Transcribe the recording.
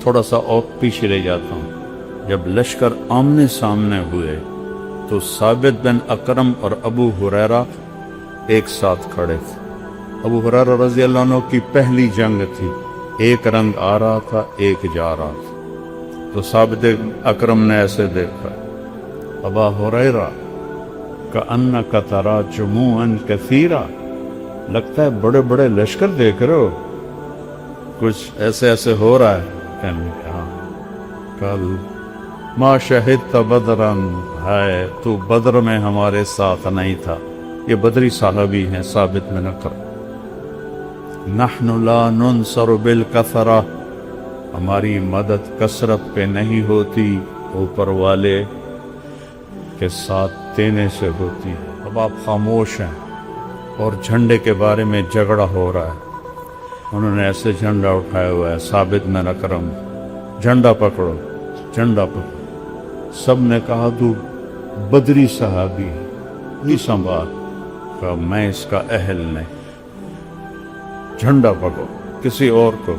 تھوڑا سا اور پیچھے لے جاتا ہوں، جب لشکر آمنے سامنے ہوئے تو ثابت بن اکرم اور ابو ہریرہ ایک ساتھ کھڑے تھے۔ ابو ہریرہ رضی اللہ عنہ کی پہلی جنگ تھی، ایک رنگ آ رہا تھا ایک جا رہا تھا، تو ثابت اکرم نے ایسے دیکھا، ابا ہریرہ کأنک تری جموعا کثیرا، لگتا ہے بڑے بڑے لشکر دیکھ رہے ہو، کچھ ایسے ایسے ہو رہا ہے؟ کہنے کہا کل ما شہدت بدرا، ہے تو بدر میں ہمارے ساتھ نہیں تھا۔ یہ بدری صحابی ہیں ثابت بن اکرم۔ نحن لا ننصر بالکثرہ، ہماری مدد کثرت پہ نہیں ہوتی، اوپر والے کے ساتھ دینے سے ہوتی ہے۔ اب آپ خاموش ہیں اور جھنڈے کے بارے میں جھگڑا ہو رہا ہے۔ انہوں نے ایسے جھنڈا اٹھایا ہوا ہے، ثابت بن اکرم، جھنڈا پکڑو جھنڈا پکڑو۔ سب نے کہا تو بدری صحابی ہے، نہیں سنبھال، کہا میں اس کا اہل نہیں، جھنڈا پکڑو کسی اور کو۔